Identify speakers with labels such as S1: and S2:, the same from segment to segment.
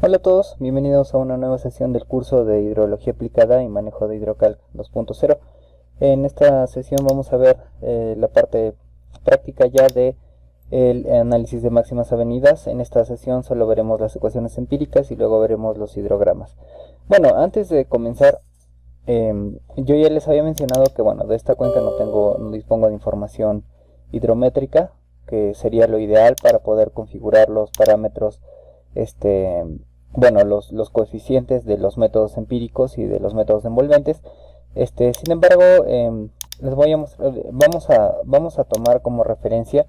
S1: Hola a todos, bienvenidos a una nueva sesión del curso de Hidrología Aplicada y Manejo de HidroCalc 2.0. En esta sesión vamos a ver la parte práctica ya de el análisis de máximas avenidas. En esta sesión solo veremos las ecuaciones empíricas y luego veremos los hidrogramas. Bueno, antes de comenzar, yo ya les había mencionado que bueno, de esta cuenca no dispongo de información hidrométrica, que sería lo ideal para poder configurar los parámetros los coeficientes de los métodos empíricos y de los métodos envolventes. Sin embargo, les voy a mostrar, vamos a tomar como referencia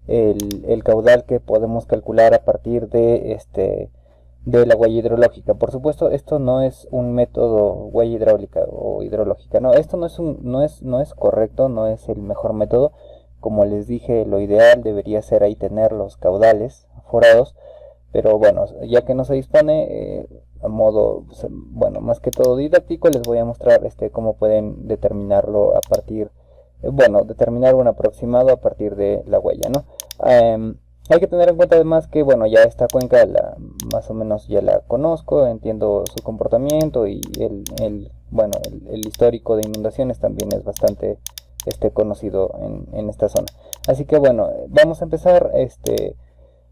S1: el caudal que podemos calcular a partir de la huella hidrológica. Por supuesto, esto no es un método huella hidráulica o hidrológica. No, esto no es correcto, no es el mejor método. Como les dije, lo ideal debería ser ahí tener los caudales forados. Pero bueno, ya que no se dispone, a modo, bueno, más que todo didáctico, les voy a mostrar cómo pueden determinarlo a partir, determinar un aproximado a partir de la huella, ¿no? Hay que tener en cuenta además que, bueno, ya esta cuenca más o menos ya la conozco, entiendo su comportamiento y el histórico de inundaciones también es bastante conocido en esta zona. Así que bueno, vamos a empezar.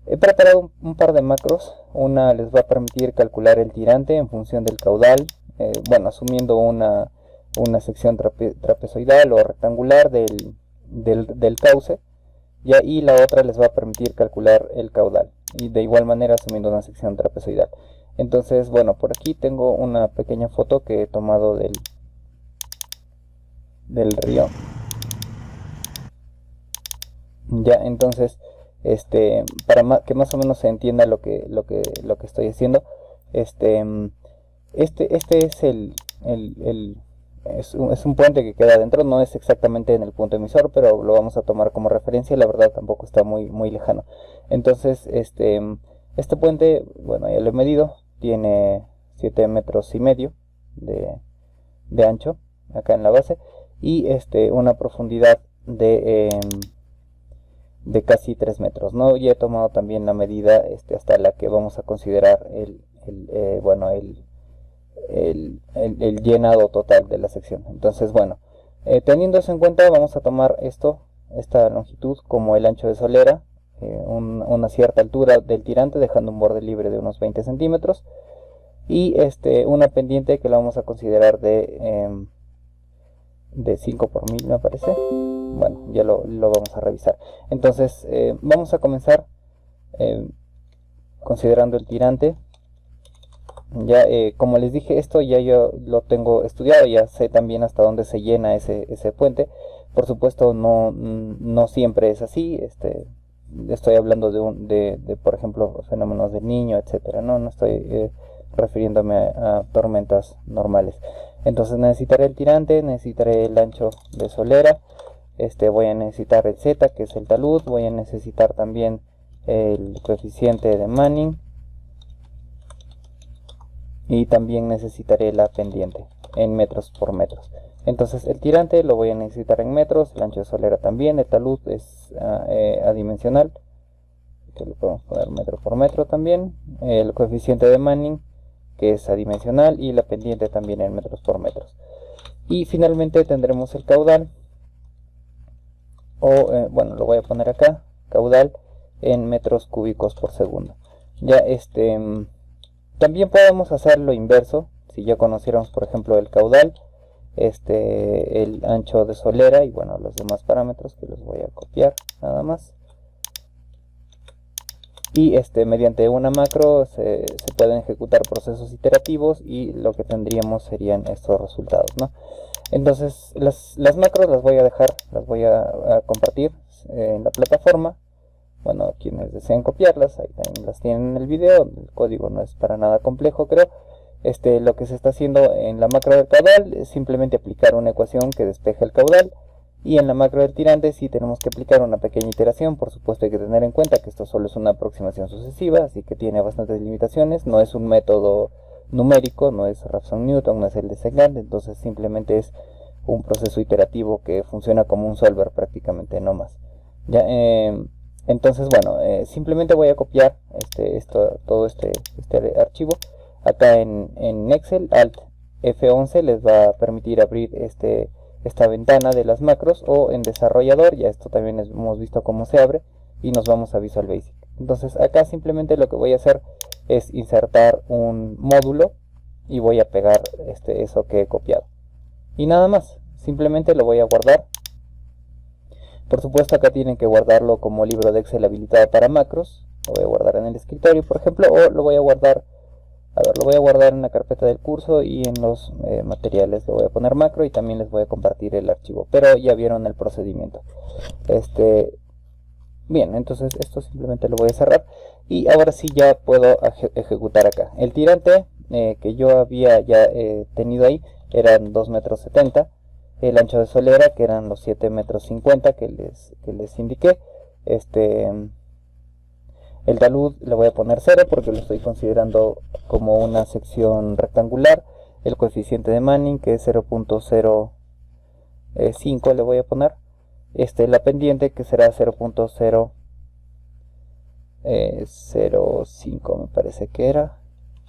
S1: He preparado un par de macros. Una les va a permitir calcular el tirante en función del caudal, asumiendo una sección trapezoidal o rectangular del cauce, y la otra les va a permitir calcular el caudal, y de igual manera asumiendo una sección trapezoidal. Entonces, bueno, por aquí tengo una pequeña foto que he tomado del río. Ya, entonces, para que más o menos se entienda lo que estoy haciendo, es es un puente que queda adentro, no es exactamente en el punto emisor, pero lo vamos a tomar como referencia. La verdad tampoco está muy lejano. Entonces, este puente, bueno, ya lo he medido, tiene 7,5 metros de ancho acá en la base, y una profundidad de casi 3 metros, ¿no? Ya he tomado también la medida hasta la que vamos a considerar el llenado total de la sección. Entonces, bueno, teniendo eso en cuenta, vamos a tomar esta longitud como el ancho de solera, una cierta altura del tirante, dejando un borde libre de unos 20 centímetros, y una pendiente que la vamos a considerar de 5 por 1000, me parece. Bueno, ya lo vamos a revisar. Entonces, vamos a comenzar considerando el tirante. Ya, como les dije, esto ya yo lo tengo estudiado, ya sé también hasta dónde se llena ese puente. Por supuesto, no siempre es así. Estoy hablando por ejemplo, fenómenos del Niño, etcétera. No estoy refiriéndome a tormentas normales. Entonces necesitaré el tirante, necesitaré el ancho de solera, voy a necesitar el Z, que es el talud, voy a necesitar también el coeficiente de Manning, y también necesitaré la pendiente en metros por metros. Entonces el tirante lo voy a necesitar en metros, el ancho de solera también, el talud es adimensional, que le podemos poner metro por metro también, el coeficiente de Manning, que es adimensional, y la pendiente también en metros por metros. Y finalmente tendremos el caudal, lo voy a poner acá, caudal en metros cúbicos por segundo. Ya, también podemos hacer lo inverso. Si ya conociéramos, por ejemplo, el caudal, el ancho de solera y bueno, los demás parámetros, que los voy a copiar nada más. Y mediante una macro se pueden ejecutar procesos iterativos, y lo que tendríamos serían estos resultados, ¿no? Entonces las macros las voy a compartir en la plataforma. Bueno, quienes deseen copiarlas, ahí también las tienen en el video. El código no es para nada complejo, creo. Lo que se está haciendo en la macro del caudal es simplemente aplicar una ecuación que despeje el caudal, y en la macro del tirante sí tenemos que aplicar una pequeña iteración. Por supuesto, hay que tener en cuenta que esto solo es una aproximación sucesiva, así que tiene bastantes limitaciones. No es un método numérico, no es Raphson-Newton, no es el de Segland. Entonces simplemente es un proceso iterativo que funciona como un solver prácticamente, no más. Ya, Entonces, bueno, simplemente voy a copiar todo este archivo acá en Excel. Alt F11 les va a permitir abrir esta ventana de las macros, o en desarrollador, ya esto también hemos visto cómo se abre, y nos vamos a Visual Basic. Entonces acá simplemente lo que voy a hacer es insertar un módulo y voy a pegar eso que he copiado. Y nada más, simplemente lo voy a guardar. Por supuesto acá tienen que guardarlo como libro de Excel habilitado para macros. Lo voy a guardar en el escritorio, por ejemplo, o lo voy a guardar, en la carpeta del curso, y en los materiales le voy a poner macro, y también les voy a compartir el archivo. Pero ya vieron el procedimiento. Bien, entonces esto simplemente lo voy a cerrar, y ahora sí ya puedo ejecutar acá. El tirante que yo había ya tenido ahí eran 2,70 m. El ancho de solera, que eran los 7,50 m que les indiqué. El talud le voy a poner 0 porque lo estoy considerando como una sección rectangular. El coeficiente de Manning, que es 0.05, le voy a poner. La pendiente, que será 0.005, me parece que era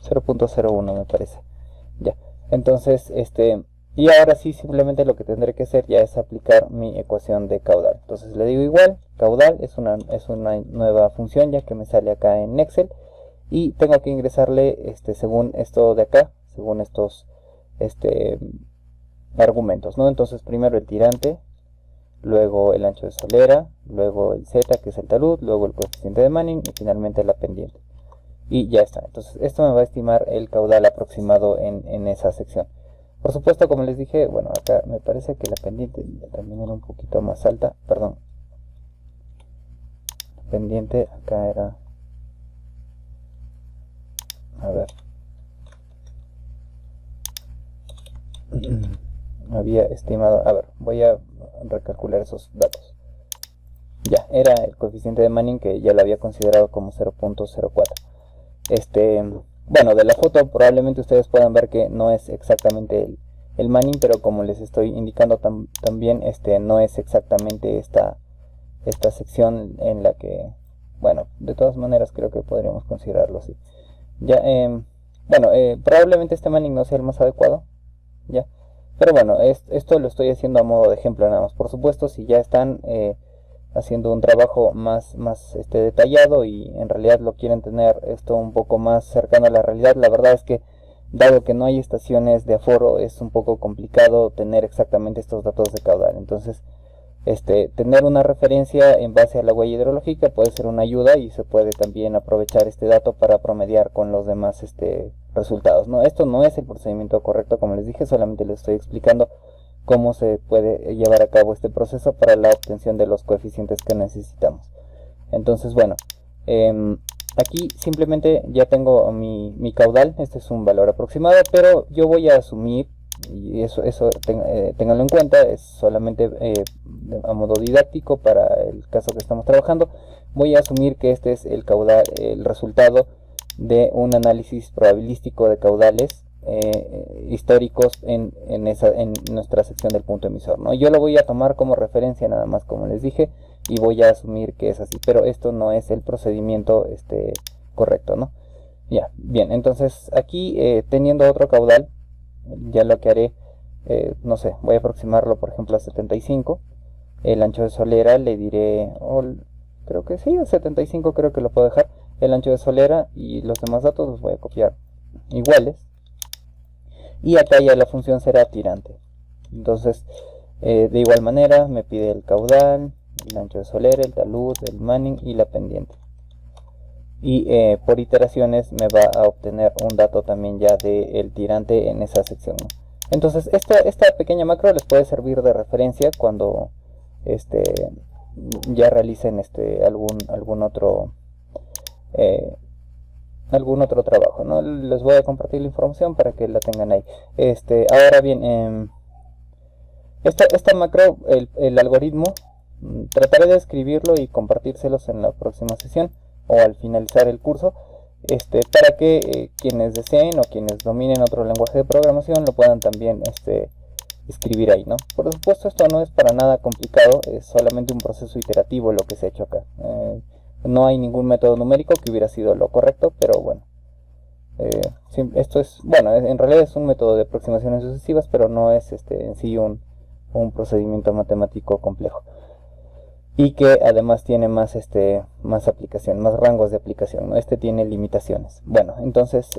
S1: 0.01, me parece. Ya, entonces y ahora sí, simplemente lo que tendré que hacer ya es aplicar mi ecuación de caudal. Entonces le digo igual, caudal es una nueva función ya que me sale acá en Excel, y tengo que ingresarle según esto de acá, según estos argumentos, ¿no? Entonces primero el tirante, luego el ancho de solera, luego el Z, que es el talud, luego el coeficiente de Manning, y finalmente la pendiente. Y ya está. Entonces esto me va a estimar el caudal aproximado en esa sección. Por supuesto, como les dije, bueno, acá me parece que la pendiente también era un poquito más alta, perdón. La pendiente acá era, a ver, había estimado, a ver, voy a recalcular esos datos. Ya, era el coeficiente de Manning, que ya lo había considerado como 0.04. Bueno, de la foto probablemente ustedes puedan ver que no es exactamente el Manning, pero como les estoy indicando también, no es exactamente esta sección en la que, bueno, de todas maneras creo que podríamos considerarlo así. Ya, bueno, probablemente este Manning no sea el más adecuado, ya, pero bueno, esto lo estoy haciendo a modo de ejemplo nada más. Por supuesto, si ya están haciendo un trabajo más detallado, y en realidad lo quieren tener esto un poco más cercano a la realidad, la verdad es que, dado que no hay estaciones de aforo, es un poco complicado tener exactamente estos datos de caudal. Entonces, tener una referencia en base a la huella hidrológica puede ser una ayuda, y se puede también aprovechar este dato para promediar con los demás resultados, ¿no? Esto no es el procedimiento correcto, como les dije, solamente les estoy explicando cómo se puede llevar a cabo este proceso para la obtención de los coeficientes que necesitamos. Entonces, bueno, aquí simplemente ya tengo mi caudal. Este es un valor aproximado, pero yo voy a asumir, y eso ténganlo en cuenta, es solamente a modo didáctico para el caso que estamos trabajando. Voy a asumir que este es el caudal, el resultado de un análisis probabilístico de caudales históricos en nuestra sección del punto emisor, ¿no? Yo lo voy a tomar como referencia nada más, como les dije, y voy a asumir que es así, pero esto no es el procedimiento correcto, ¿no? Ya, bien, entonces aquí teniendo otro caudal, ya lo que haré, no sé, voy a aproximarlo por ejemplo a 75. El ancho de solera le diré, creo que sí, a 75 creo que lo puedo dejar. El ancho de solera y los demás datos los voy a copiar iguales, y acá ya la función será tirante. Entonces de igual manera me pide el caudal, el ancho de solera, el talud, el Manning y la pendiente, y por iteraciones me va a obtener un dato también ya del tirante en esa sección, ¿no? Entonces esta pequeña macro les puede servir de referencia cuando ya realicen algún otro trabajo, ¿no? Les voy a compartir la información para que la tengan ahí. Ahora bien, esta macro, el algoritmo, trataré de escribirlo y compartírselos en la próxima sesión o al finalizar el curso, para que quienes deseen o quienes dominen otro lenguaje de programación lo puedan también escribir ahí, ¿no? Por supuesto, esto no es para nada complicado, es solamente un proceso iterativo lo que se ha hecho acá. No hay ningún método numérico que hubiera sido lo correcto, pero bueno. Esto es, bueno, en realidad es un método de aproximaciones sucesivas, pero no es en sí un procedimiento matemático complejo. Y que además tiene más aplicación, más rangos de aplicación, ¿no? Este tiene limitaciones. Bueno, entonces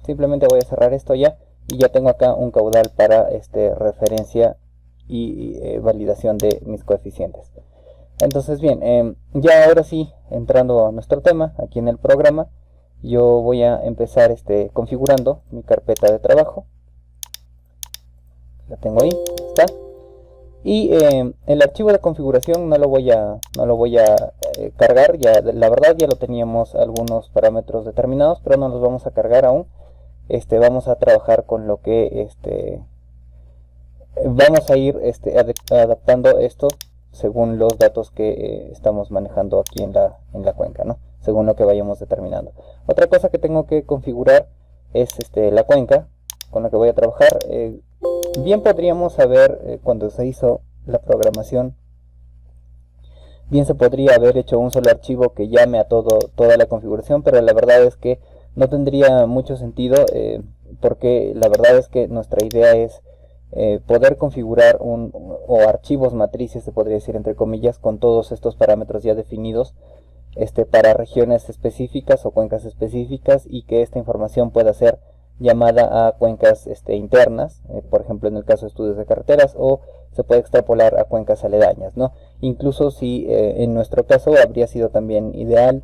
S1: simplemente voy a cerrar esto ya, y ya tengo acá un caudal para referencia y validación de mis coeficientes. Entonces bien, ya ahora sí, entrando a nuestro tema, aquí en el programa, yo voy a empezar configurando mi carpeta de trabajo. La tengo ahí, está. Y el archivo de configuración no lo voy a cargar, ya la verdad ya lo teníamos algunos parámetros determinados, pero no los vamos a cargar aún. Vamos a trabajar con lo que vamos a ir adaptando esto según los datos que estamos manejando aquí en la cuenca, ¿no? Según lo que vayamos determinando. Otra cosa que tengo que configurar es la cuenca con la que voy a trabajar. Bien podríamos saber cuando se hizo la programación, bien se podría haber hecho un solo archivo que llame a toda la configuración, pero la verdad es que no tendría mucho sentido, porque la verdad es que nuestra idea es poder configurar o archivos matrices, se podría decir entre comillas, con todos estos parámetros ya definidos para regiones específicas o cuencas específicas, y que esta información pueda ser llamada a cuencas internas, por ejemplo en el caso de estudios de carreteras, o se puede extrapolar a cuencas aledañas, ¿no? Incluso si en nuestro caso habría sido también ideal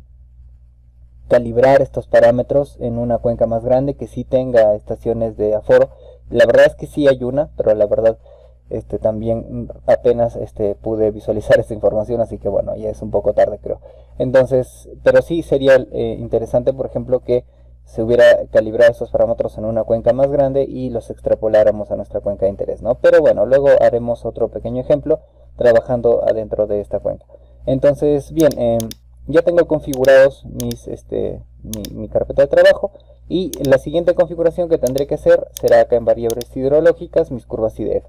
S1: calibrar estos parámetros en una cuenca más grande que sí tenga estaciones de aforo. La verdad es que sí hay una, pero la verdad también apenas pude visualizar esta información, así que bueno, ya es un poco tarde creo. Entonces, pero sí sería interesante, por ejemplo, que se hubiera calibrado estos parámetros en una cuenca más grande y los extrapoláramos a nuestra cuenca de interés, ¿no? Pero bueno, luego haremos otro pequeño ejemplo trabajando adentro de esta cuenca. Entonces, bien, ya tengo configurados mi carpeta de trabajo, y la siguiente configuración que tendré que hacer será acá en variables hidrológicas, mis curvas IDF.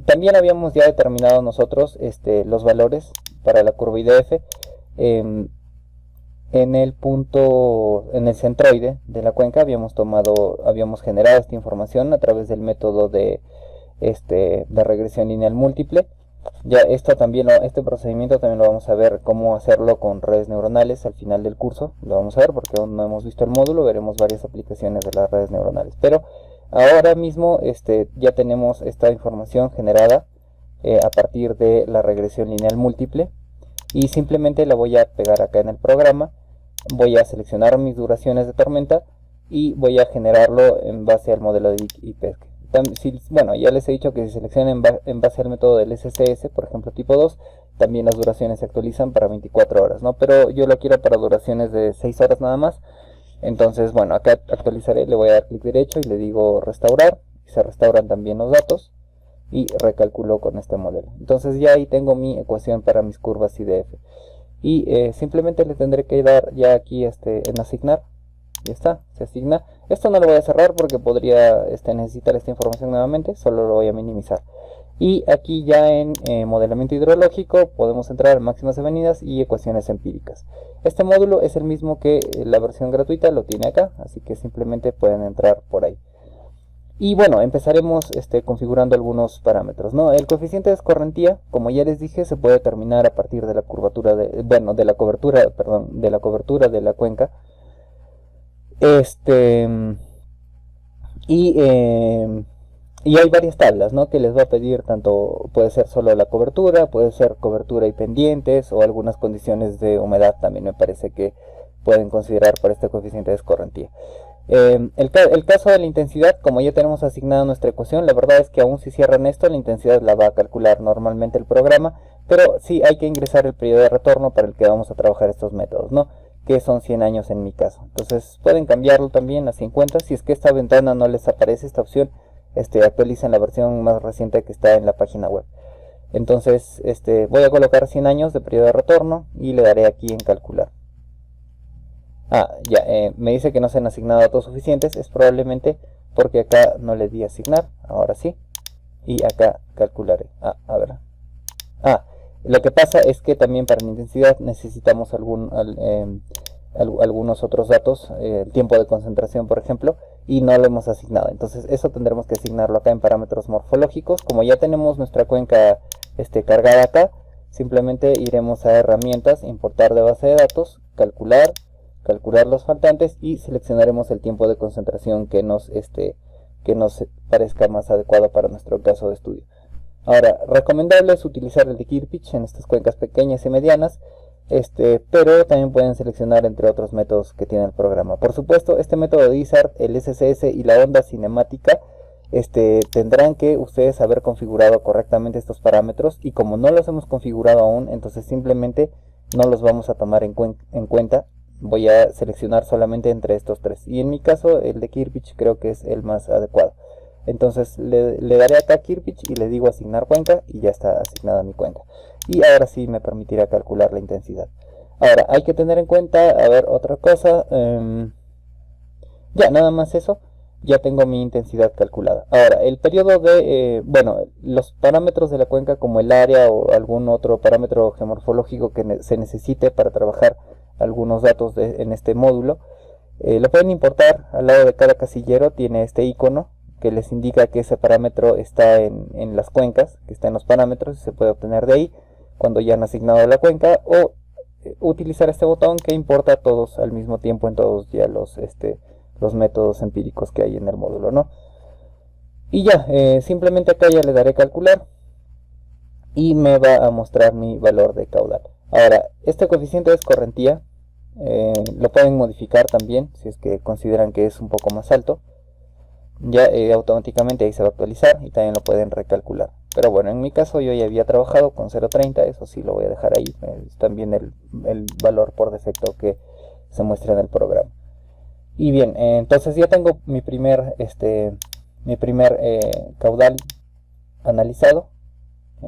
S1: También habíamos ya determinado nosotros los valores para la curva IDF en el centroide de la cuenca. Habíamos generado esta información a través del método de regresión lineal múltiple. Ya este procedimiento también lo vamos a ver cómo hacerlo con redes neuronales al final del curso. Lo vamos a ver porque aún no hemos visto el módulo, veremos varias aplicaciones de las redes neuronales. Pero ahora mismo ya tenemos esta información generada a partir de la regresión lineal múltiple, y simplemente la voy a pegar acá en el programa. Voy a seleccionar mis duraciones de tormenta y voy a generarlo en base al modelo de IPESC. Bueno, ya les he dicho que si seleccionan en base al método del SCS, por ejemplo tipo 2, también las duraciones se actualizan para 24 horas, ¿no? Pero yo lo quiero para duraciones de 6 horas nada más. Entonces, bueno, acá actualizaré, le voy a dar clic derecho y le digo restaurar, y se restauran también los datos, y recalculo con este modelo. Entonces ya ahí tengo mi ecuación para mis curvas IDF. Y simplemente le tendré que dar ya aquí en asignar. Ya está, se asigna. Esto no lo voy a cerrar porque podría necesitar esta información nuevamente, solo lo voy a minimizar. Y aquí ya en modelamiento hidrológico podemos entrar a máximas avenidas y ecuaciones empíricas. Este módulo es el mismo que la versión gratuita, lo tiene acá, así que simplemente pueden entrar por ahí. Y bueno, empezaremos configurando algunos parámetros, ¿no? El coeficiente de escorrentía, como ya les dije, se puede determinar a partir de la curvatura de la cobertura, perdón, de la cobertura de la cuenca. Y hay varias tablas, ¿no? Que les va a pedir tanto, puede ser solo la cobertura, puede ser cobertura y pendientes, o algunas condiciones de humedad también me parece que pueden considerar para este coeficiente de escorrentía. El caso de la intensidad, como ya tenemos asignada nuestra ecuación, la verdad es que aún si cierran esto, la intensidad la va a calcular normalmente el programa, pero sí hay que ingresar el periodo de retorno para el que vamos a trabajar estos métodos, ¿no? Que son 100 años en mi caso. Entonces pueden cambiarlo también a 50, si es que esta ventana no les aparece esta opción, actualicen la versión más reciente que está en la página web. Entonces voy a colocar 100 años de periodo de retorno y le daré aquí en calcular. Ya, me dice que no se han asignado datos suficientes, es probablemente porque acá no le di asignar, ahora sí. y acá calcularé. A ver. Lo que pasa es que también para la intensidad necesitamos algunos otros datos, el tiempo de concentración por ejemplo, y no lo hemos asignado. Entonces eso tendremos que asignarlo acá en parámetros morfológicos. Como ya tenemos nuestra cuenca cargada acá, simplemente iremos a herramientas, importar de base de datos, calcular los faltantes y seleccionaremos el tiempo de concentración que nos parezca más adecuado para nuestro caso de estudio. Ahora, recomendable es utilizar el de Kirpich en estas cuencas pequeñas y medianas, pero también pueden seleccionar entre otros métodos que tiene el programa. Por supuesto, este método de Isart, el SCS y la onda cinemática, tendrán que ustedes haber configurado correctamente estos parámetros, y como no los hemos configurado aún, entonces simplemente no los vamos a tomar en cuenta. Voy a seleccionar solamente entre estos tres, y en mi caso el de Kirpich creo que es el más adecuado. Entonces le daré acá Kirpich y le digo asignar cuenca y ya está asignada mi cuenca. Y ahora sí me permitirá calcular la intensidad. Ahora hay que tener en cuenta, a ver, otra cosa. Ya, nada más eso. Ya tengo mi intensidad calculada. Ahora, el periodo de, los parámetros de la cuenca como el área o algún otro parámetro geomorfológico que se necesite para trabajar algunos datos en este módulo, lo pueden importar. Al lado de cada casillero tiene este icono que les indica que ese parámetro está en las cuencas, que está en los parámetros, y se puede obtener de ahí cuando ya han asignado la cuenca, o utilizar este botón que importa todos al mismo tiempo en todos ya los métodos empíricos que hay en el módulo, ¿no? Y ya, simplemente acá ya le daré calcular y me va a mostrar mi valor de caudal. Ahora, este coeficiente de escorrentía lo pueden modificar también si es que consideran que es un poco más alto. Ya automáticamente ahí se va a actualizar y también lo pueden recalcular. Pero bueno, en mi caso yo ya había trabajado con 0.30, eso sí lo voy a dejar ahí. Es también el valor por defecto que se muestra en el programa. Y bien, entonces ya tengo mi primer caudal analizado.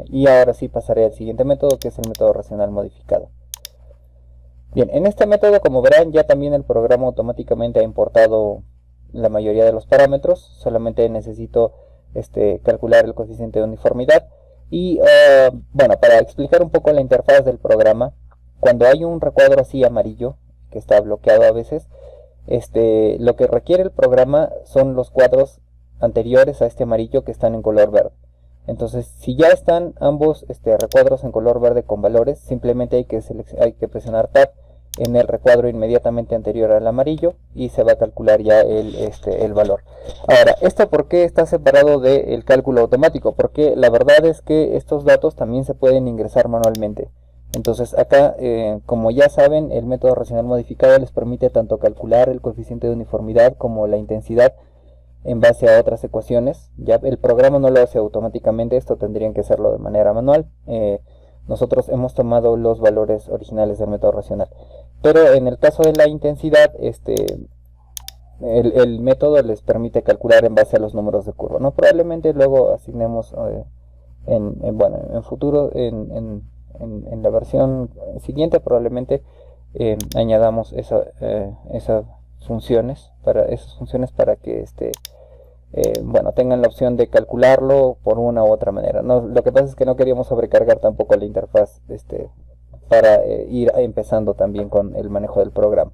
S1: Y ahora sí pasaré al siguiente método, que es el método racional modificado. Bien, en este método, como verán, ya también el programa automáticamente ha importado la mayoría de los parámetros. Solamente necesito calcular el coeficiente de uniformidad. Y bueno, para explicar un poco la interfaz del programa, cuando hay un recuadro así amarillo, que está bloqueado a veces, lo que requiere el programa son los cuadros anteriores a este amarillo que están en color verde. Entonces, si ya están ambos recuadros en color verde con valores, simplemente hay que presionar Tab en el recuadro inmediatamente anterior al amarillo y se va a calcular ya el valor. Ahora, ¿esto por qué está separado del cálculo automático? Porque la verdad es que estos datos también se pueden ingresar manualmente. Entonces acá, como ya saben, el método racional modificado les permite tanto calcular el coeficiente de uniformidad como la intensidad en base a otras ecuaciones. Ya el programa no lo hace automáticamente, esto tendrían que hacerlo de manera manual. Nosotros hemos tomado los valores originales del método racional. Pero en el caso de la intensidad, el método les permite calcular en base a los números de curva, ¿no? Probablemente luego asignemos en futuro, en la versión siguiente, probablemente añadamos esas funciones para que tengan la opción de calcularlo por una u otra manera, ¿no? Lo que pasa es que no queríamos sobrecargar tampoco la interfaz para ir empezando también con el manejo del programa.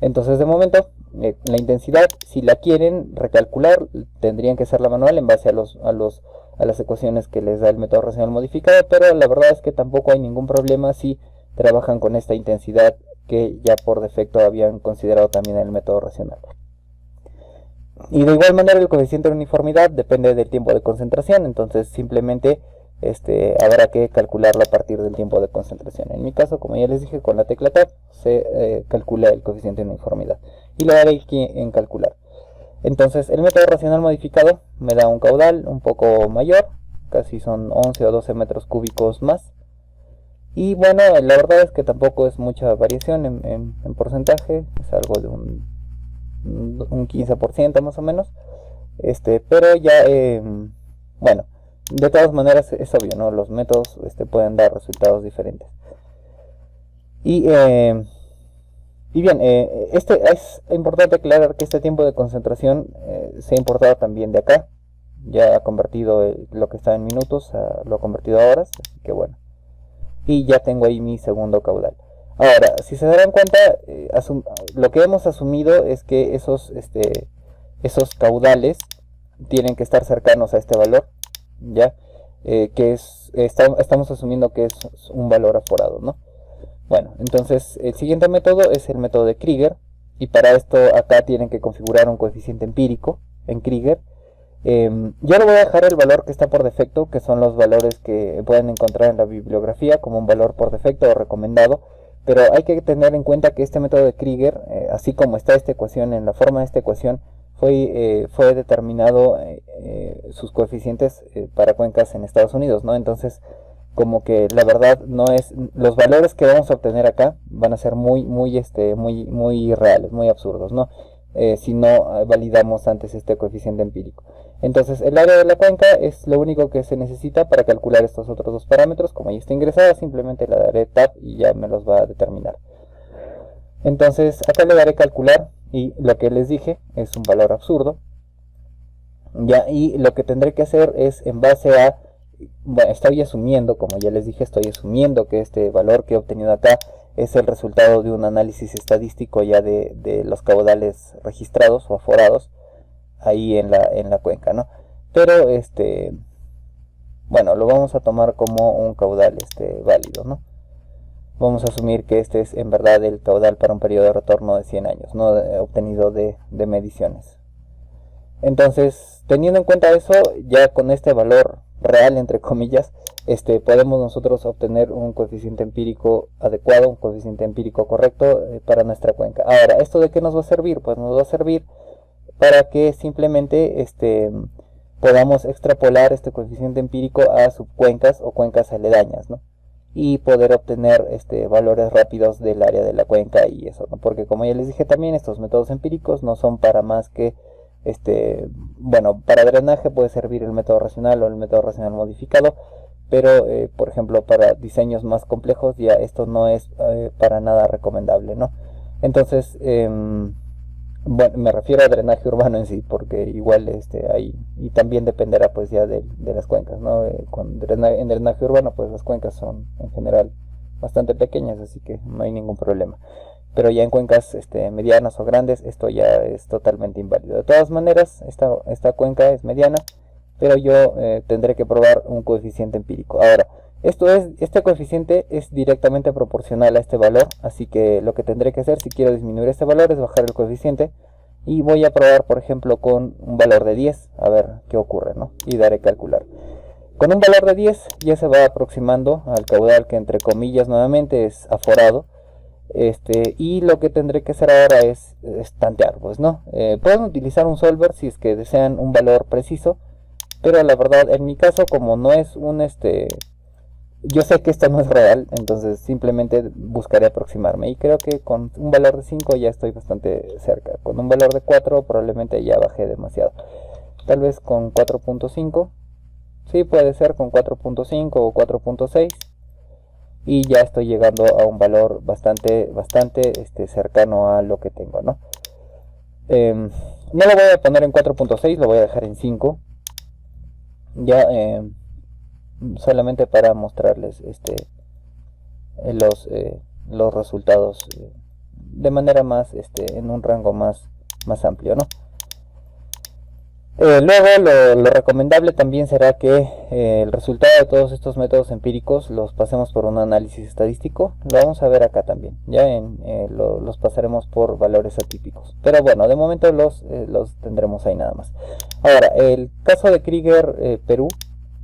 S1: Entonces, de momento, la intensidad, si la quieren recalcular, tendrían que hacerla manual en base a las ecuaciones que les da el método racional modificado, pero la verdad es que tampoco hay ningún problema si trabajan con esta intensidad que ya por defecto habían considerado también en el método racional. Y de igual manera el coeficiente de uniformidad depende del tiempo de concentración, entonces simplemente habrá que calcularlo a partir del tiempo de concentración. En mi caso, como ya les dije, con la tecla Tab se calcula el coeficiente de uniformidad y le daré aquí en calcular. Entonces el método racional modificado me da un caudal un poco mayor, casi son 11 o 12 metros cúbicos más. Y bueno, la verdad es que tampoco es mucha variación en porcentaje, es algo de un 15% más o menos. Pero ya, bueno, de todas maneras es obvio, ¿no? Los métodos pueden dar resultados diferentes. Y bien, es importante aclarar que este tiempo de concentración se ha importado también de acá. ya ha convertido lo que está en minutos, lo ha convertido a horas, así que bueno. Y ya tengo ahí mi segundo caudal. Ahora, si se darán cuenta, lo que hemos asumido es que esos caudales tienen que estar cercanos a este valor, ¿ya? Estamos asumiendo que es un valor aforado, ¿no? Bueno, entonces el siguiente método es el método de Krieger, y para esto acá tienen que configurar un coeficiente empírico en Krieger. Yo le voy a dejar el valor que está por defecto, que son los valores que pueden encontrar en la bibliografía como un valor por defecto o recomendado, pero hay que tener en cuenta que este método de Krieger, así como está esta ecuación, en la forma de esta ecuación, fue determinado sus coeficientes para cuencas en Estados Unidos, ¿no? Entonces, como que la verdad no es, los valores que vamos a obtener acá van a ser muy reales, muy absurdos, ¿no? Si no validamos antes este coeficiente empírico. Entonces el área de la cuenca es lo único que se necesita para calcular estos otros dos parámetros. Como ya está ingresada, simplemente le daré tab y ya me los va a determinar. Entonces acá le daré calcular, y lo que les dije es un valor absurdo, ya, y lo que tendré que hacer es, en base a, bueno, estoy asumiendo, como ya les dije, estoy asumiendo que este valor que he obtenido acá es el resultado de un análisis estadístico ya de los caudales registrados o aforados ahí en la cuenca, ¿no? Pero bueno, lo vamos a tomar como un caudal válido, ¿no? Vamos a asumir que este es en verdad el caudal para un periodo de retorno de 100 años, ¿no? Obtenido de mediciones. Entonces, teniendo en cuenta eso, ya con este valor real, entre comillas, podemos nosotros obtener un coeficiente empírico adecuado, un coeficiente empírico correcto para nuestra cuenca. Ahora, ¿esto de qué nos va a servir? Pues nos va a servir para que simplemente podamos extrapolar este coeficiente empírico a subcuencas o cuencas aledañas, ¿no? Y poder obtener valores rápidos del área de la cuenca y eso, ¿no? Porque como ya les dije también, estos métodos empíricos no son para más que bueno, para drenaje puede servir el método racional o el método racional modificado, pero por ejemplo para diseños más complejos ya esto no es para nada recomendable, ¿no? Entonces, bueno, me refiero a drenaje urbano en sí, porque igual ahí, y también dependerá pues ya de las cuencas, ¿no? En drenaje urbano pues las cuencas son en general bastante pequeñas, así que no hay ningún problema. Pero ya en cuencas medianas o grandes esto ya es totalmente inválido. De todas maneras, esta cuenca es mediana, pero yo tendré que probar un coeficiente empírico. Ahora, este coeficiente es directamente proporcional a este valor, así que lo que tendré que hacer si quiero disminuir este valor es bajar el coeficiente, y voy a probar por ejemplo con un valor de 10, a ver qué ocurre, ¿no? Y daré calcular. Con un valor de 10 ya se va aproximando al caudal que entre comillas nuevamente es aforado. Y lo que tendré que hacer ahora es tantear, pues, ¿no? Pueden utilizar un solver si es que desean un valor preciso, pero la verdad, en mi caso, como no es yo sé que esto no es real, entonces simplemente buscaré aproximarme, y creo que con un valor de 5 ya estoy bastante cerca. Con un valor de 4 probablemente ya bajé demasiado. Tal vez con 4.5, sí, puede ser con 4.5 o 4.6. Y ya estoy llegando a un valor bastante cercano a lo que tengo, ¿no? No lo voy a poner en 4.6, lo voy a dejar en 5. Ya solamente para mostrarles los resultados de manera más en un rango más amplio, ¿no? Luego lo recomendable también será que el resultado de todos estos métodos empíricos los pasemos por un análisis estadístico. Lo vamos a ver acá también, ya los pasaremos por valores atípicos, pero bueno, de momento los tendremos ahí nada más. Ahora, el caso de Krieger Perú,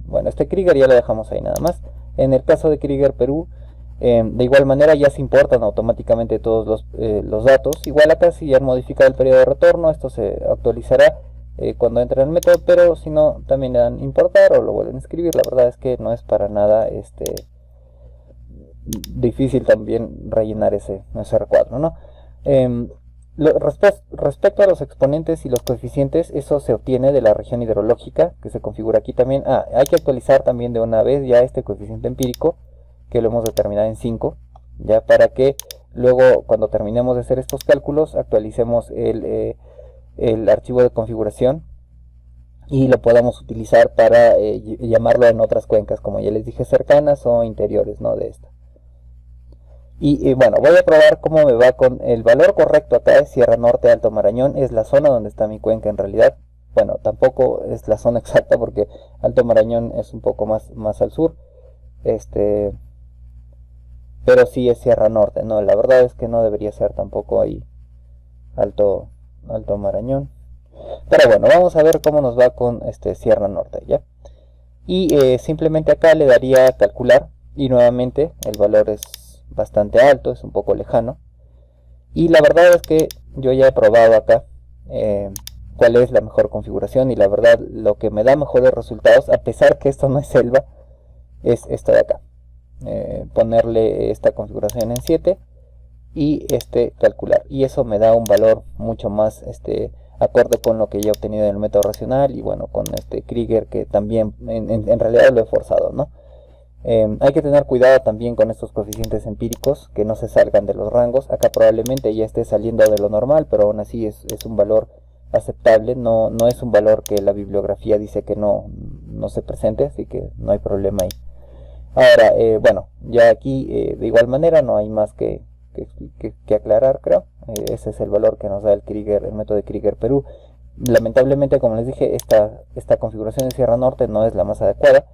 S1: bueno, Krieger ya lo dejamos ahí nada más. En el caso de Krieger Perú, de igual manera ya se importan automáticamente todos los datos. Igual acá si han modificado el periodo de retorno, esto se actualizará cuando entre en el método, pero si no también le dan importar o lo vuelven a escribir. La verdad es que no es para nada difícil también rellenar ese recuadro, ¿no? Respecto a los exponentes y los coeficientes, eso se obtiene de la región hidrológica que se configura aquí también. Hay que actualizar también de una vez ya este coeficiente empírico, que lo hemos determinado en 5, ya para que luego cuando terminemos de hacer estos cálculos actualicemos el archivo de configuración y lo podamos utilizar para llamarlo en otras cuencas, como ya les dije, cercanas o interiores, ¿no?, de esta. Y bueno, voy a probar cómo me va con el valor correcto. Acá es Sierra Norte, Alto Marañón, es la zona donde está mi cuenca en realidad. Bueno, tampoco es la zona exacta porque Alto Marañón es un poco más al sur. Pero sí es Sierra Norte, no, la verdad es que no debería ser tampoco ahí Alto Marañón. Pero bueno, vamos a ver cómo nos va con Sierra Norte, ¿ya? Y simplemente acá le daría calcular y nuevamente el valor es bastante alto, es un poco lejano. Y la verdad es que yo ya he probado acá cuál es la mejor configuración, y la verdad lo que me da mejores resultados, a pesar que esto no es selva, es esto de acá. Ponerle esta configuración en 7 y calcular, y eso me da un valor mucho más acorde con lo que ya he obtenido en el método racional, y bueno, con Krieger, que también en realidad lo he forzado, ¿no? Hay que tener cuidado también con estos coeficientes empíricos, que no se salgan de los rangos. Acá probablemente ya esté saliendo de lo normal, pero aún así es un valor aceptable, no es un valor que la bibliografía dice que no se presente, así que no hay problema ahí. Ahora, bueno, ya aquí de igual manera no hay más que aclarar, creo. Ese es el valor que nos da el método de Krieger Perú. Lamentablemente, como les dije, esta configuración de Sierra Norte no es la más adecuada.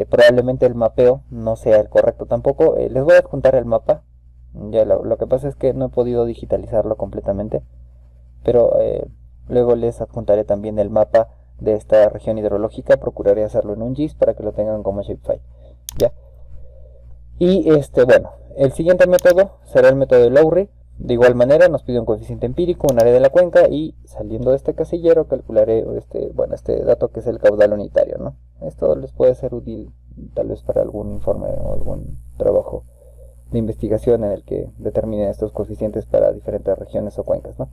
S1: Probablemente el mapeo no sea el correcto tampoco. Les voy a adjuntar el mapa. Ya lo que pasa es que no he podido digitalizarlo completamente, pero luego les adjuntaré también el mapa de esta región hidrológica. Procuraré hacerlo en un GIS para que lo tengan como shapefile, ¿ya? Y bueno, el siguiente método será el método de Lowry. De igual manera nos pide un coeficiente empírico, un área de la cuenca, y saliendo de este casillero calcularé este dato, que es el caudal unitario, ¿no? Esto les puede ser útil tal vez para algún informe o algún trabajo de investigación en el que determinen estos coeficientes para diferentes regiones o cuencas, ¿no?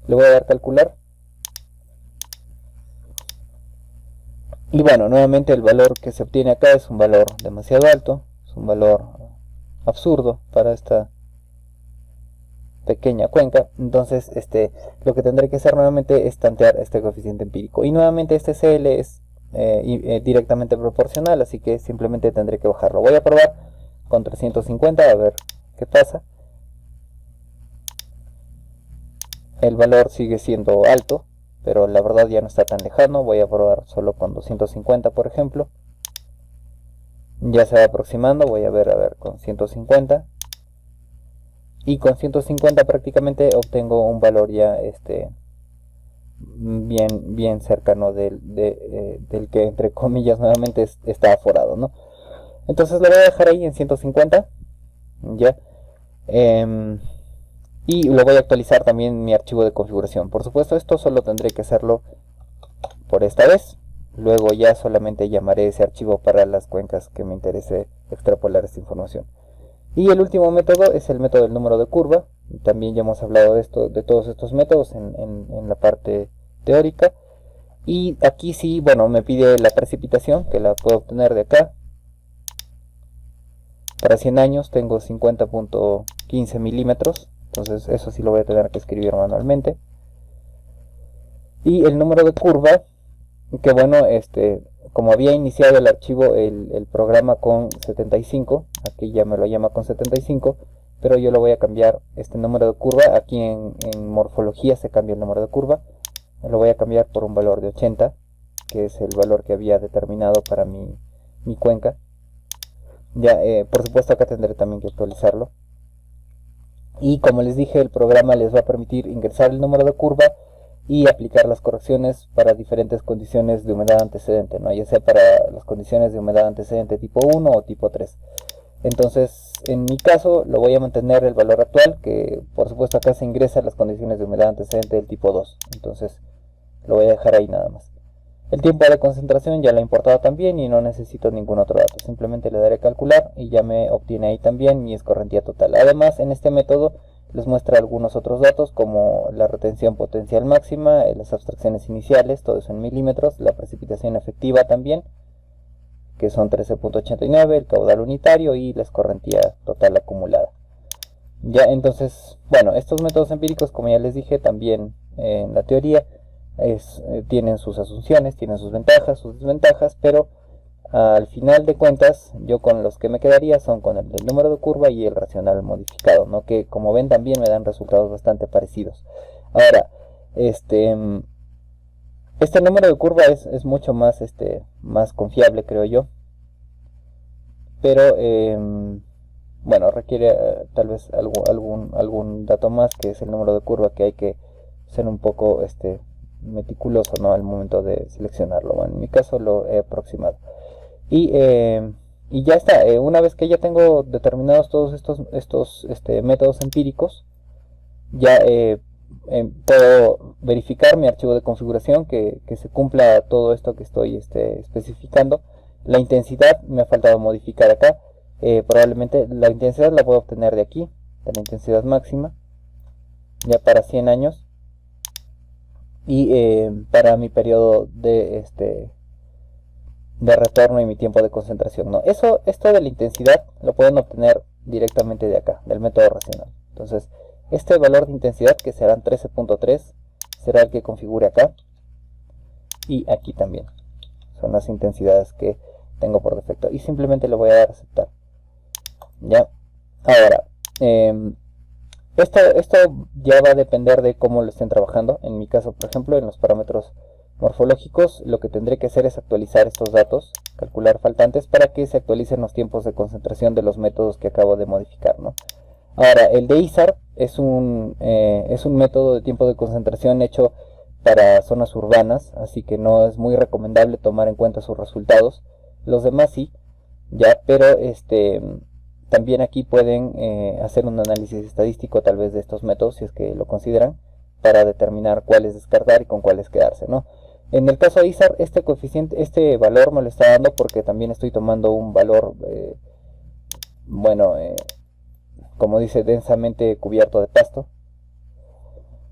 S1: Le voy a dar calcular. Y bueno, nuevamente el valor que se obtiene acá es un valor demasiado alto, es un valor absurdo para esta pequeña cuenca. Entonces lo que tendré que hacer nuevamente es tantear este coeficiente empírico, y nuevamente este CL es directamente proporcional, así que simplemente tendré que bajarlo. Voy a probar con 350 a ver qué pasa. El valor sigue siendo alto, pero la verdad ya no está tan lejano. Voy a probar solo con 250, por ejemplo. Ya se va aproximando. Voy a ver con 150. Y con 150 prácticamente obtengo un valor ya bien cercano del que, entre comillas, nuevamente está aforado, ¿no? Entonces lo voy a dejar ahí en 150, ya. Y lo voy a actualizar también en mi archivo de configuración. Por supuesto, esto solo tendré que hacerlo por esta vez. Luego ya solamente llamaré ese archivo para las cuencas que me interese extrapolar esta información. Y el último método es el método del número de curva. También ya hemos hablado de todos estos métodos en la parte teórica. Y aquí sí, bueno, me pide la precipitación, que la puedo obtener de acá. Para 100 años tengo 50.15 milímetros. Entonces eso sí lo voy a tener que escribir manualmente. Y el número de curva, que bueno, como había iniciado el archivo, el programa con 75, aquí ya me lo llama con 75, pero yo lo voy a cambiar este número de curva. Aquí en morfología se cambia el número de curva. Lo voy a cambiar por un valor de 80, que es el valor que había determinado para mi cuenca. Ya, por supuesto acá tendré también que actualizarlo. Y como les dije, el programa les va a permitir ingresar el número de curva y aplicar las correcciones para diferentes condiciones de humedad antecedente, ¿no? Ya sea para las condiciones de humedad antecedente tipo 1 o tipo 3. Entonces, en mi caso, lo voy a mantener el valor actual, que por supuesto acá se ingresan las condiciones de humedad antecedente del tipo 2. Entonces, lo voy a dejar ahí nada más. El tiempo de concentración ya lo he importado también y no necesito ningún otro dato. Simplemente le daré calcular y ya me obtiene ahí también mi escorrentía total. Además, en este método les muestra algunos otros datos, como la retención potencial máxima, las abstracciones iniciales, todo eso en milímetros, la precipitación efectiva también, que son 13.89, el caudal unitario y la escorrentía total acumulada. Ya, entonces, bueno, estos métodos empíricos, como ya les dije, también en la teoría tienen sus asunciones, tienen sus ventajas, sus desventajas, pero al final de cuentas yo con los que me quedaría son con el del número de curva y el racional modificado, ¿no? Que como ven también me dan resultados bastante parecidos. Ahora, este número de curva es mucho más, más confiable, creo yo, pero bueno, requiere tal vez algún dato más, que es el número de curva, que hay que ser un poco meticuloso, ¿no? Al momento de seleccionarlo. Bueno, en mi caso lo he aproximado. Y ya está. Una vez que ya tengo determinados todos estos métodos empíricos, ya puedo verificar mi archivo de configuración, que se cumpla todo esto que estoy especificando. La intensidad me ha faltado modificar acá. Probablemente la intensidad la puedo obtener de aquí, de la intensidad máxima, ya para 100 años. Y para mi periodo de retorno y mi tiempo de concentración, ¿no? Esto de la intensidad lo pueden obtener directamente de acá, del método racional. Entonces, este valor de intensidad, que serán 13.3, será el que configure acá. Y aquí también. Son las intensidades que tengo por defecto. Y simplemente le voy a dar a aceptar. ¿Ya? Ahora, esto ya va a depender de cómo lo estén trabajando. En mi caso, por ejemplo, en los parámetros morfológicos, lo que tendré que hacer es actualizar estos datos, calcular faltantes, para que se actualicen los tiempos de concentración de los métodos que acabo de modificar, ¿no? Ahora, el de ISAR es un método de tiempo de concentración hecho para zonas urbanas, así que no es muy recomendable tomar en cuenta sus resultados. Los demás sí, ya, pero también aquí pueden hacer un análisis estadístico tal vez de estos métodos, si es que lo consideran, para determinar cuáles descartar y con cuáles quedarse, ¿no? En el caso de ISAR, este valor me lo está dando porque también estoy tomando un valor, bueno, como dice, densamente cubierto de pasto.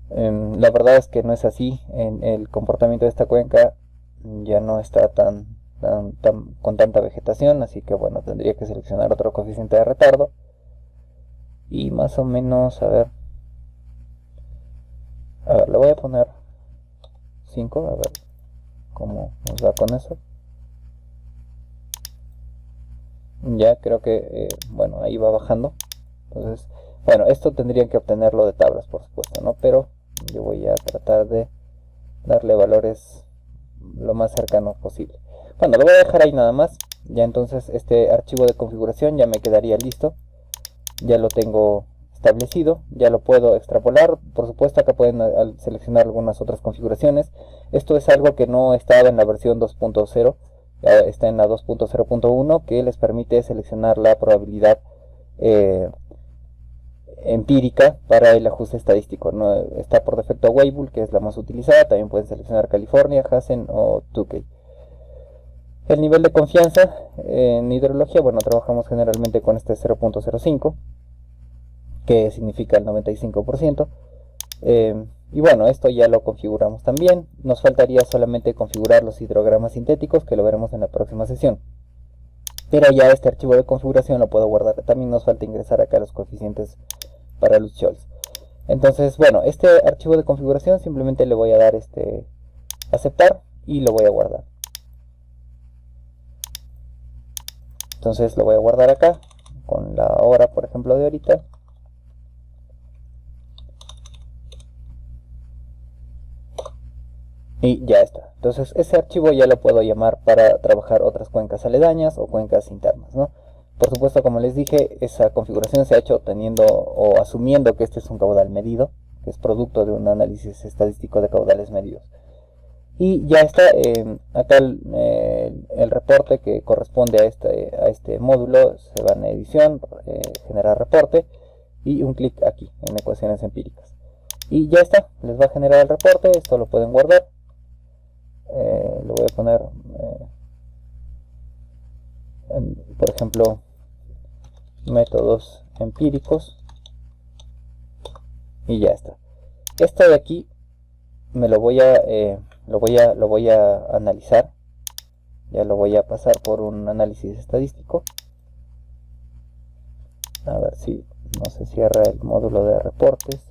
S1: La verdad es que no es así. El comportamiento de esta cuenca ya no está con tanta vegetación, así que bueno, tendría que seleccionar otro coeficiente de retardo y más o menos, a ver, le voy a poner 5, a ver cómo nos da con eso. Ya creo que bueno, ahí va bajando. Entonces, bueno, esto tendrían que obtenerlo de tablas, por supuesto, ¿no? Pero yo voy a tratar de darle valores lo más cercanos posible. Bueno, lo voy a dejar ahí nada más. Ya entonces este archivo de configuración ya me quedaría listo. Ya lo tengo establecido, ya lo puedo extrapolar. Por supuesto, acá pueden seleccionar algunas otras configuraciones. Esto es algo que no estaba en la versión 2.0, está en la 2.0.1, que les permite seleccionar la probabilidad empírica para el ajuste estadístico, ¿no? Está por defecto Weibull, que es la más utilizada. También pueden seleccionar California, Hazen o Tukey. El nivel de confianza en hidrología, bueno, trabajamos generalmente con este 0.05, que significa el 95%. Y bueno, esto ya lo configuramos también. Nos faltaría solamente configurar los hidrogramas sintéticos, que lo veremos en la próxima sesión. Pero ya este archivo de configuración lo puedo guardar. También nos falta ingresar acá los coeficientes para los Scholz. Entonces, bueno, este archivo de configuración simplemente le voy a dar aceptar y lo voy a guardar. Entonces lo voy a guardar acá con la hora, por ejemplo, de ahorita. Y ya está. Entonces ese archivo ya lo puedo llamar para trabajar otras cuencas aledañas o cuencas internas, ¿no? Por supuesto, como les dije, esa configuración se ha hecho teniendo o asumiendo que este es un caudal medido, que es producto de un análisis estadístico de caudales medidos. Y ya está, acá el reporte que corresponde a este módulo se va en edición, generar reporte y un clic aquí en ecuaciones empíricas. Y ya está, les va a generar el reporte. Esto lo pueden guardar. Lo voy a poner, por ejemplo, métodos empíricos y ya está. Esto de aquí me lo voy a analizar. Ya lo voy a pasar por un análisis estadístico. A ver si no se cierra el módulo de reportes.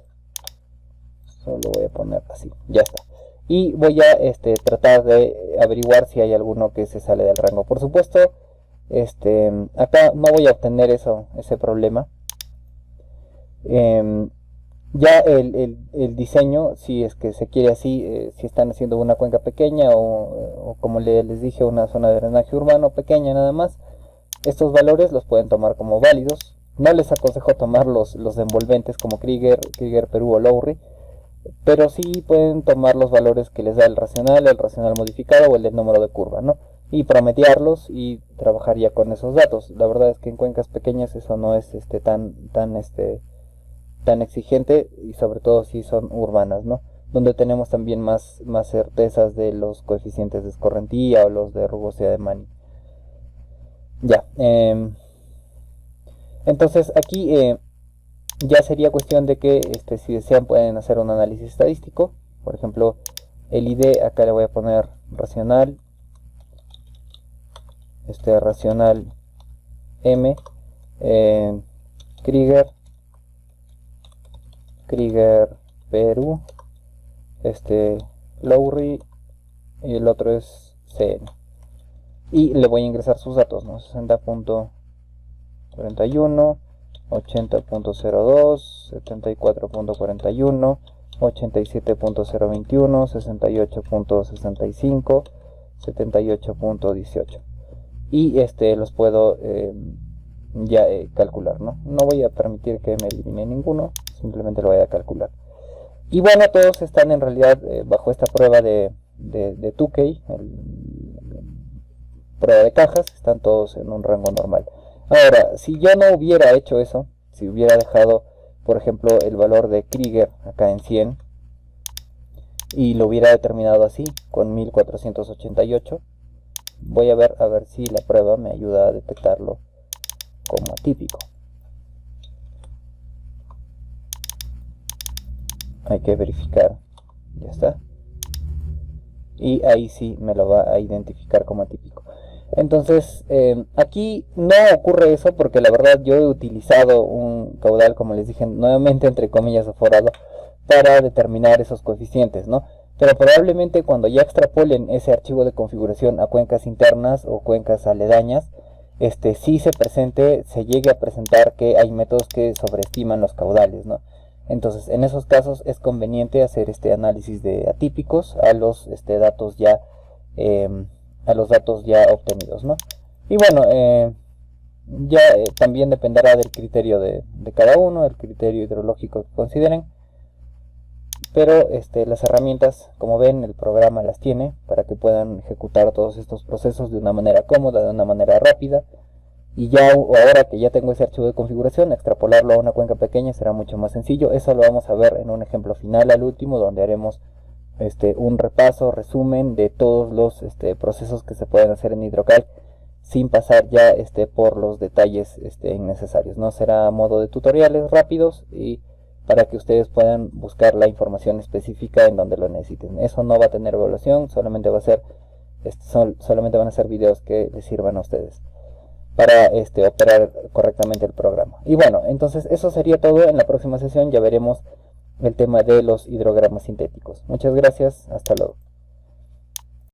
S1: Solo voy a poner así. Ya está. y voy a tratar de averiguar si hay alguno que se sale del rango. Por supuesto, acá no voy a obtener ese problema. Ya el diseño, si es que se quiere así, si están haciendo una cuenca pequeña o como les dije, una zona de drenaje urbano pequeña nada más, estos valores los pueden tomar como válidos. No les aconsejo tomar los envolventes como Krieger, Perú o Lowry, pero sí pueden tomar los valores que les da el racional modificado o el del número de curva, ¿no? Y promediarlos y trabajar ya con esos datos. La verdad es que en cuencas pequeñas eso no es tan exigente, y sobre todo si son urbanas, ¿no? Donde tenemos también más certezas de los coeficientes de escorrentía o los de rugosidad de Manning. Ya, entonces aquí ya sería cuestión de que si desean pueden hacer un análisis estadístico. Por ejemplo, el ID acá le voy a poner racional, racional M, Krieger Perú, Lowry, y el otro es CN. Y le voy a ingresar sus datos, ¿no? 60.41, 80.02, 74.41, 87.021, 68.65, 78.18. Y los puedo ya calcular, ¿no? No voy a permitir que me elimine ninguno, simplemente lo voy a calcular. Y bueno, todos están en realidad bajo esta prueba de Tukey, prueba de cajas, están todos en un rango normal. Ahora, si yo no hubiera hecho eso, si hubiera dejado, por ejemplo, el valor de Krieger acá en 100 y lo hubiera determinado así, con 1488, voy a ver si la prueba me ayuda a detectarlo como atípico. Hay que verificar, ya está, y ahí sí me lo va a identificar como atípico. Entonces aquí no ocurre eso porque la verdad yo he utilizado un caudal, como les dije, nuevamente entre comillas aforado, para determinar esos coeficientes, ¿no? Pero probablemente cuando ya extrapolen ese archivo de configuración a cuencas internas o cuencas aledañas, sí se llegue a presentar que hay métodos que sobreestiman los caudales, ¿no? Entonces en esos casos es conveniente hacer este análisis de atípicos a los datos ya obtenidos, ¿no? Y bueno, ya también dependerá del criterio de cada uno, el criterio hidrológico que consideren, pero las herramientas, como ven, el programa las tiene para que puedan ejecutar todos estos procesos de una manera cómoda, de una manera rápida. Y ya ahora que ya tengo ese archivo de configuración, extrapolarlo a una cuenca pequeña será mucho más sencillo. Eso lo vamos a ver en un ejemplo final al último, donde haremos un resumen de todos los procesos que se pueden hacer en HydroCalc sin pasar ya por los detalles innecesarios, ¿no? Será a modo de tutoriales rápidos y para que ustedes puedan buscar la información específica en donde lo necesiten. Eso no va a tener evaluación, solamente va a ser solamente van a ser videos que les sirvan a ustedes para operar correctamente el programa. Y bueno, entonces eso sería todo. En la próxima sesión ya veremos el tema de los hidrogramas sintéticos. Muchas gracias, hasta luego.